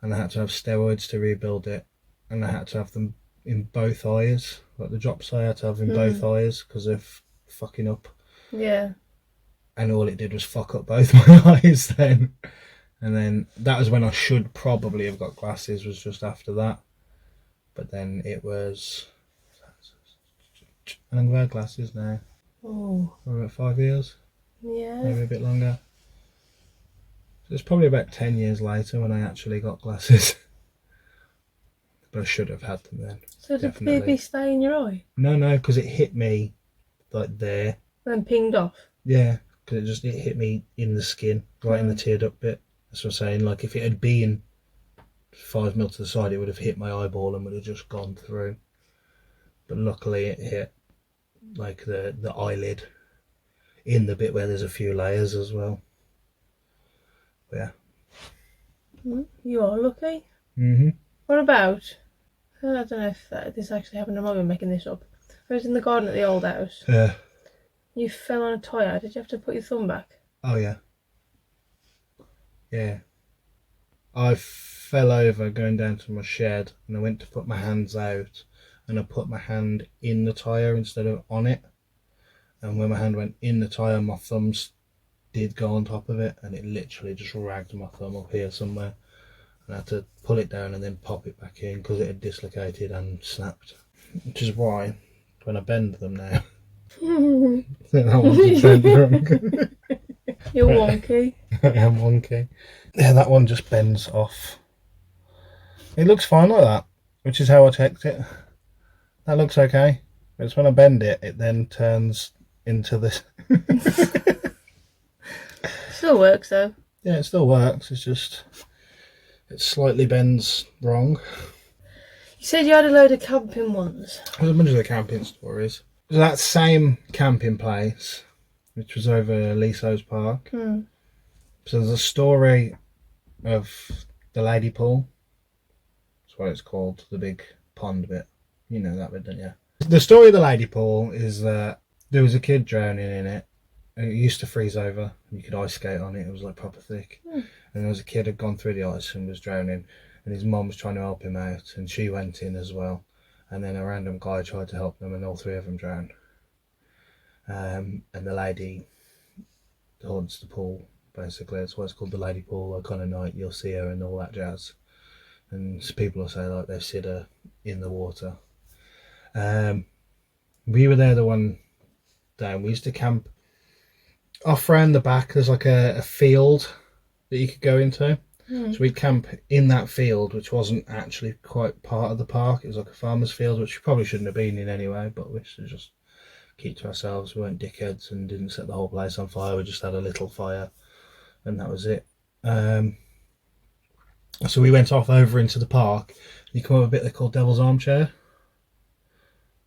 S1: and I had to have steroids to rebuild it, and I had to have them in both eyes. Like, the drops I had to have in both eyes because of fucking up.
S2: Yeah.
S1: And all it did was fuck up both my eyes then. And then that was when I should probably have got glasses, was just after that. But then it was... And I'm wearing glasses now.
S2: Oh.
S1: For about 5 years.
S2: Yeah.
S1: Maybe a bit longer. So it's probably about 10 years later when I actually got glasses. But I should have had them then.
S2: So did the
S1: Definitely.
S2: baby stay in your eye?
S1: No, because it hit me like there.
S2: And then pinged off?
S1: Yeah, because it hit me in the skin, right in the tear duct bit. That's what I'm saying. Like, if it had been 5 mil to the side, it would have hit my eyeball and would have just gone through. But luckily it hit like the eyelid, in the bit where there's a few layers as well. But yeah.
S2: You are lucky.
S1: Mm-hmm.
S2: What about... I don't know if this actually happened. I might be making this up. I was in the garden at the old house.
S1: Yeah.
S2: You fell on a tyre. Did you have to put your thumb back?
S1: Oh yeah. Yeah. I fell over going down to my shed, and I went to put my hands out, and I put my hand in the tyre instead of on it. And when my hand went in the tyre, my thumbs did go on top of it, and it literally just ragged my thumb up here somewhere. And I had to pull it down and then pop it back in because it had dislocated and snapped. Which is why, when I bend them now, that one's a bend wrong.
S2: You're wonky.
S1: I am wonky. Yeah, that one just bends off. It looks fine like that, which is how I checked it. That looks okay. But it's when I bend it, it then turns into this.
S2: Still works though.
S1: Yeah, it still works. It's just, it slightly bends wrong.
S2: You said you had a load of camping ones.
S1: There's a bunch of the camping stories. So that same camping place, which was over Leasowes Park. So there's a story of the lady pool. That's what it's called, the big pond bit. You know that bit, don't you? The story of the lady pool is that there was a kid drowning in it. And it used to freeze over. You could ice skate on it. It was like proper thick. and there was a kid had gone through the ice and was drowning, and his mum was trying to help him out, and she went in as well, and then a random guy tried to help them, and all three of them drowned. And the lady haunts the pool. Basically, that's why it's called the Lady Pool. Like on a night, you'll see her and all that jazz. And people will say like they've seen her in the water. We were there the one day. We used to camp off round the back. There's like a field that you could go into. So we'd camp in that field, which wasn't actually quite part of the park. It was like a farmer's field, which we probably shouldn't have been in anyway, but we should just keep to ourselves. We weren't dickheads and didn't set the whole place on fire. We just had a little fire, and that was it. So we went off over into the park. You come up a bit they call Devil's Armchair.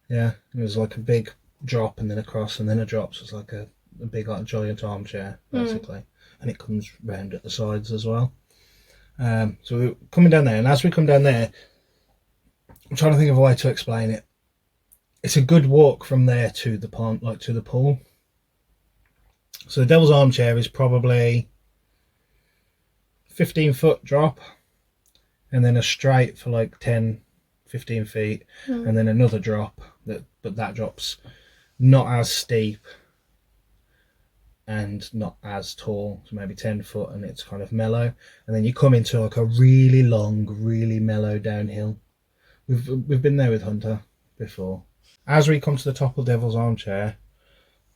S1: Yeah, it was like a big drop and then a cross and then a drop. So it's like a big, like giant armchair, basically. And it comes round at the sides as well. So we were coming down there, and as we come down there, I'm trying to think of a way to explain it. It's a good walk from there to the pond, like to the pool. So the Devil's Armchair is probably 15-foot drop, and then a straight for like 10-15 feet, and then another drop, but that drop's not as steep and not as tall, so maybe 10 foot, and it's kind of mellow, and then you come into like a really long, really mellow downhill. We've been there with Hunter before. As we come to the top of Devil's Armchair,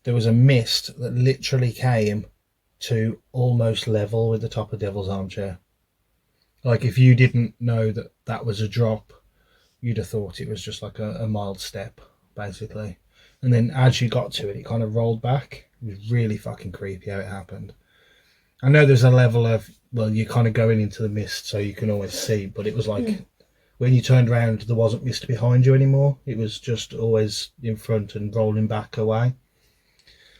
S1: there was a mist that literally came to almost level with the top of Devil's Armchair. Like if you didn't know that that was a drop, you'd have thought it was just like a mild step, basically. And then as you got to it, it kind of rolled back. It was really fucking creepy how it happened. I know there's a level of, well, you're kind of going into the mist so you can always see, but it was like when you turned around, there wasn't mist behind you anymore. It was just always in front and rolling back away.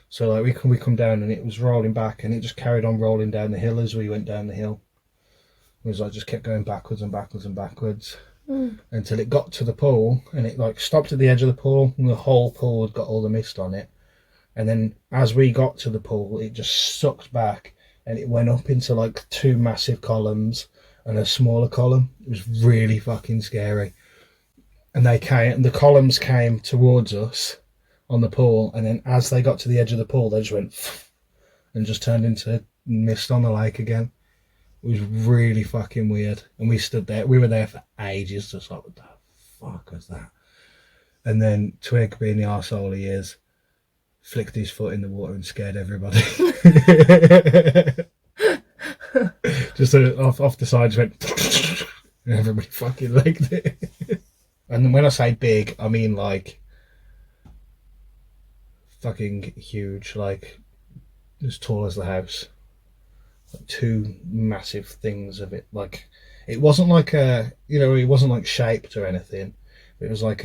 S1: So like we come down and it was rolling back, and it just carried on rolling down the hill as we went down the hill. It was like just kept going backwards and backwards and backwards until it got to the pool, and it like stopped at the edge of the pool, and the whole pool had got all the mist on it. And then as we got to the pool, it just sucked back, and it went up into like two massive columns and a smaller column. It was really fucking scary. And the columns came towards us on the pool, and then as they got to the edge of the pool, they just went and just turned into mist on the lake again. It was really fucking weird. And we stood there, we were there for ages, just like, what the fuck was that? And then Twig, being the arsehole he is, flicked his foot in the water and scared everybody. Just off the sides went and everybody fucking legged it. And when I say big, I mean like fucking huge, like as tall as the house. Like two massive things of it. Like it wasn't like it wasn't like shaped or anything. It was like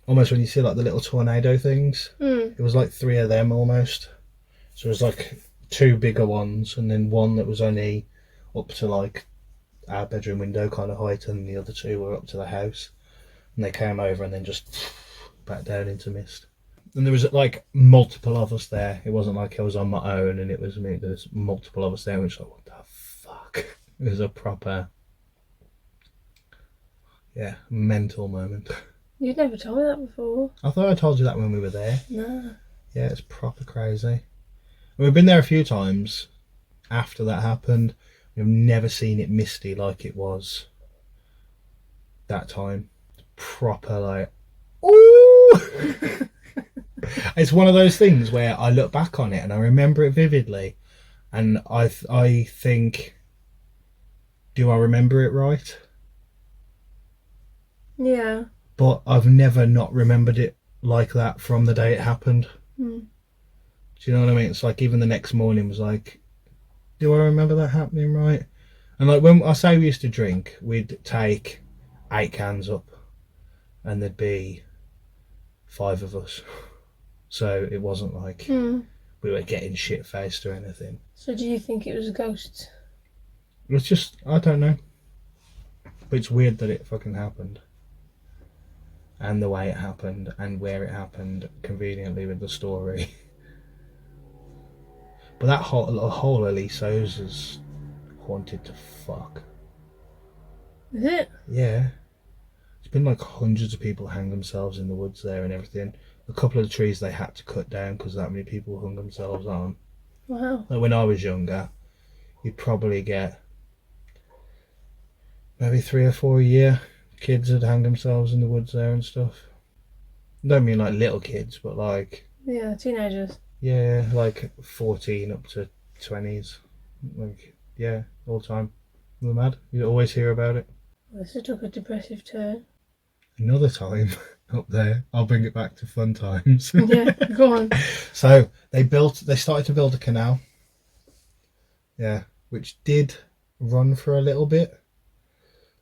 S1: almost when you see like the little tornado things. It was like three of them almost. So it was like two bigger ones, and then one that was only up to like our bedroom window kind of height, and the other two were up to the house. And they came over and then just back down into mist. And there was like multiple of us there. It wasn't like I was on my own and it was me. There was multiple of us there, and we were just like, what the fuck? It was a proper, mental moment.
S2: You'd never told me that before.
S1: I thought I told you that when we were there.
S2: No.
S1: Yeah, it's proper crazy. And we've been there a few times after that happened. We've never seen it misty like it was that time. Proper like, ooh! It's one of those things where I look back on it and I remember it vividly, and I think, do I remember it right?
S2: Yeah.
S1: But I've never not remembered it like that from the day it happened. Do you know what I mean? It's like even the next morning was like, do I remember that happening right? And like when I say we used to drink, we'd take 8 cans up and there'd be 5 of us. So it wasn't like we were getting shit-faced or anything.
S2: So do you think it was ghosts?
S1: It was just, I don't know. But it's weird that it fucking happened. And the way it happened and where it happened conveniently with the story. But that whole of Leasowes is haunted to fuck.
S2: Is it?
S1: Yeah. It's been like hundreds of people hang themselves in the woods there and everything. A couple of the trees they had to cut down because that many people hung themselves on.
S2: Wow.
S1: Like when I was younger, you'd probably get maybe 3 or 4 a year. Kids would hang themselves in the woods there and stuff. Don't mean like little kids, but like...
S2: Yeah, teenagers.
S1: Yeah, like 14 up to 20s. Like, yeah, all the time. They're mad. You always hear about it.
S2: Well, this took a depressive turn.
S1: Another time up there, I'll bring it back to fun times.
S2: Yeah, go on.
S1: So they started to build a canal. Yeah, which did run for a little bit.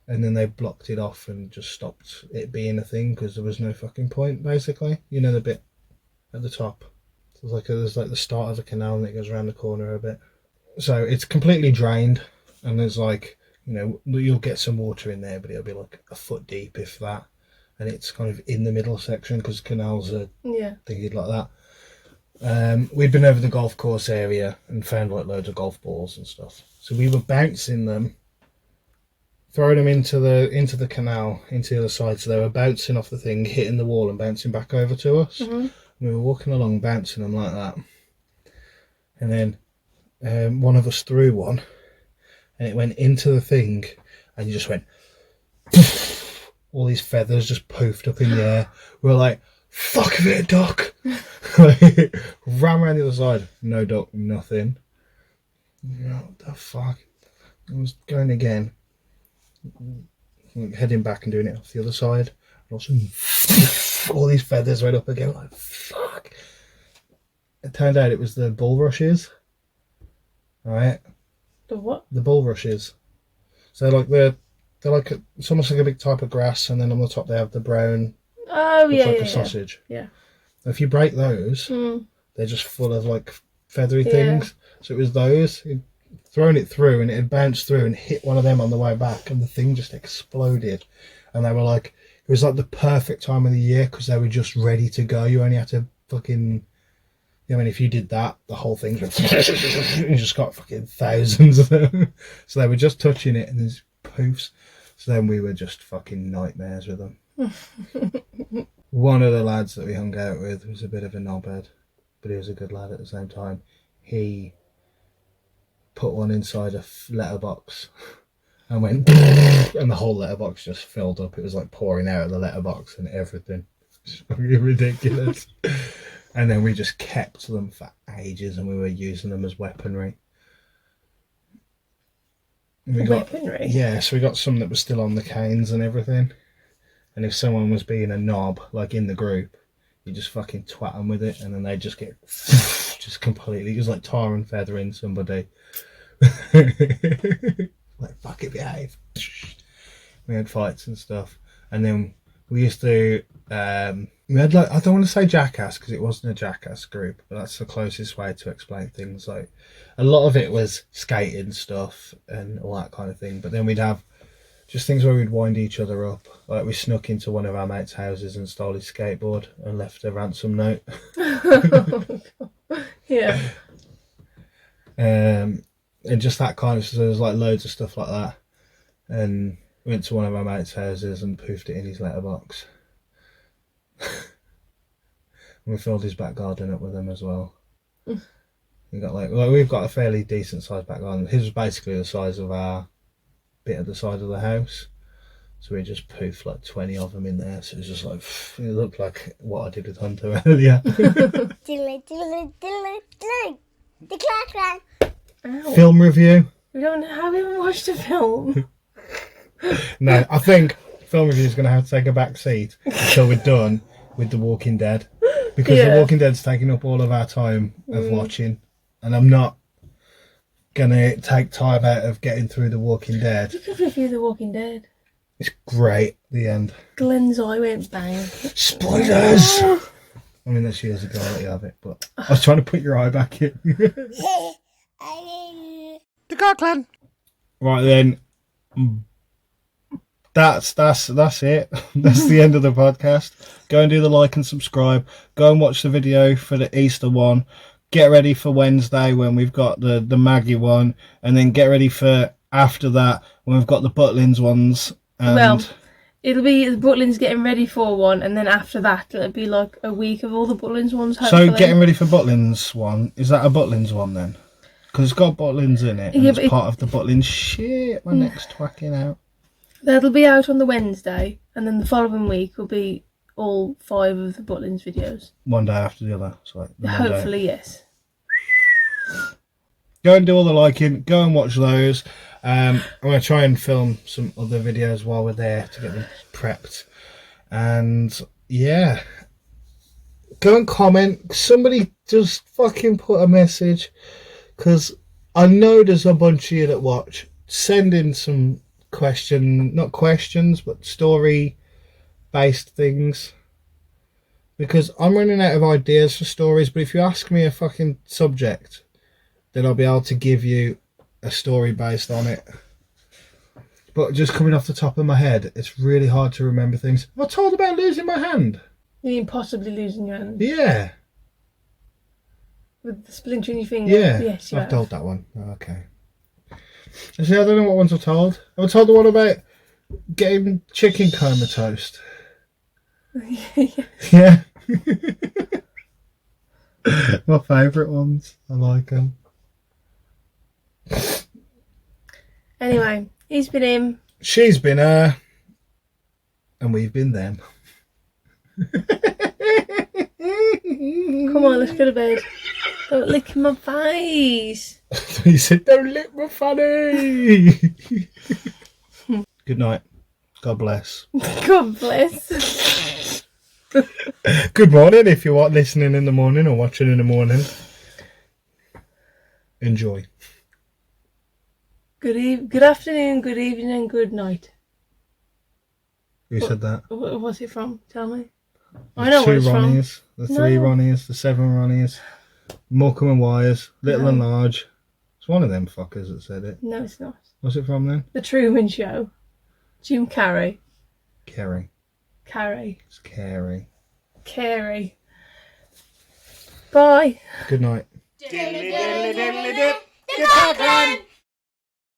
S1: And then they blocked it off and just stopped it being a thing because there was no fucking point, basically. You know, the bit at the top. So there's like the start of the canal and it goes around the corner a bit. So it's completely drained and there's like, you know, you'll get some water in there, but it'll be like a foot deep, if that. And it's kind of in the middle section because canals are thinking like that. We'd been over the golf course area and found like loads of golf balls and stuff. So we were bouncing them, throwing them into the canal, into the other side. So they were bouncing off the thing, hitting the wall and bouncing back over to us. Mm-hmm. We were walking along, bouncing them like that. And then one of us threw one and it went into the thing and you just went... all these feathers just poofed up in the air. We were like, fuck of it, duck. Ran around the other side. No duck, nothing. What the fuck? I was going again. Heading back and doing it off the other side. And all of a sudden, all these feathers went up again. Like, fuck. It turned out it was the bulrushes. Alright?
S2: The what?
S1: The bulrushes. So like they're like it's almost like a big type of grass, and then on the top they have the brown.
S2: Oh yeah,
S1: like
S2: yeah,
S1: a sausage.
S2: Yeah.
S1: If you break those, they're just full of like feathery things. So it was those. He'd thrown it through, and it had bounced through and hit one of them on the way back, and the thing just exploded. And they were like, it was like the perfect time of the year because they were just ready to go. You only had to fucking. I mean, if you did that, the whole thing you just got fucking thousands of them. So they were just touching it, and there's poofs. So then we were just fucking nightmares with them. One of the lads that we hung out with was a bit of a knobhead, but he was a good lad at the same time. He put one inside a letterbox and went, and the whole letterbox just filled up. It was like pouring out of the letterbox and everything. It's fucking ridiculous. And then we just kept them for ages and we were using them as weaponry.
S2: Weaponry?
S1: Yeah, so we got some that was still on the canes and everything. And if someone was being a knob, like in the group, you just fucking twat them with it and then they just get just completely, it was like tar and feathering somebody. Like, fuck it, behave. We had fights and stuff. And then we used to, we had like, I don't want to say jackass because it wasn't a jackass group, but that's the closest way to explain things. Like, a lot of it was skating stuff and all that kind of thing. But then we'd have just things where we'd wind each other up. Like we snuck into one of our mates' houses and stole his skateboard and left a ransom note.
S2: Yeah.
S1: And just that kind of, so there's like loads of stuff like that. And we went to one of our mates' houses and poofed it in his letterbox. And we filled his back garden up with them as well. We got like we've got a fairly decent sized back garden. His was basically the size of our bit at the side of the house. So we just poofed like 20 of them in there. So it was just like, it looked like what I did with Hunter earlier. Film review.
S2: We haven't watched a film.
S1: No, I think film review is going to have to take a back seat until we're done with The Walking Dead. Because The Walking Dead's taking up all of our time of watching. And I'm not going to take time out of getting through The Walking Dead.
S2: You could review The Walking Dead.
S1: It's great, the end.
S2: Glenn's eye went bang.
S1: Spoilers! I mean, that's years ago, I'll let you have it, but I was trying to put your eye back in.
S3: The Car Clan.
S1: Right then, that's it. That's the end of the podcast. Go and do the like and subscribe. Go and watch the video for the Easter one. get ready for Wednesday when we've got the Maggie one, and then get ready for after that when we've got the Butlins ones. And
S2: Well, it'll be the Butlins getting ready for one, and then after that it'll be like a week of all the Butlins ones. Hopefully.
S1: so getting ready for Butlins one, is that a Butlins one then? Because it's got Butlins in it, and
S2: Yeah,
S1: it's
S2: but
S1: part of the Butlins. Shit, my neck's twacking out.
S2: That'll be out on the Wednesday, and then the following week will be all 5 of the Butlins videos.
S1: One day after the other. So the Monday.
S2: Hopefully, yes.
S1: Go and do all the liking. Go and watch those. I'm going to try and film some other videos while we're there to get them prepped. And yeah, go and comment. Somebody just fucking put a message, because I know there's a bunch of you that watch. Send in some not questions, but story based things, because I'm running out of ideas for stories. But if you ask me a fucking subject, then I'll be able to give you a story based on it. But just coming off the top of my head, it's really hard to remember things. I told about losing my hand.
S2: You mean possibly losing your hand?
S1: Yeah.
S2: With the splinter in your finger?
S1: Yeah.
S2: Yes, you
S1: I've
S2: have.
S1: told that one. Okay. See, I don't know what ones I've told. I've told the one about getting chicken comatose. Yeah. My favourite ones. I like them.
S2: Anyway, he's been him.
S1: She's been her. And we've been them.
S2: Come on, let's go to bed. Don't lick my face.
S1: He said, don't lick my funny. Good night. God bless.
S2: God bless.
S1: Good morning if you're listening in the morning or watching in the morning. Enjoy.
S2: Good afternoon, good evening, and good night.
S1: Who said that?
S2: What's it from? Tell me. I know
S1: Two
S2: what it's
S1: Ronnies,
S2: from.
S1: the 3
S2: No.
S1: Ronnies, the 7 Ronnies, Morecambe and Wires, Little
S2: No.
S1: and Large. It's one of them fuckers that said it.
S2: No, it's not.
S1: What's it from then?
S2: The Truman Show. Jim Carrey.
S1: Carey.
S2: Carrey.
S1: It's Carey.
S2: Carey. Bye.
S1: Good night.
S3: Diddly diddly diddly dip. The car clan.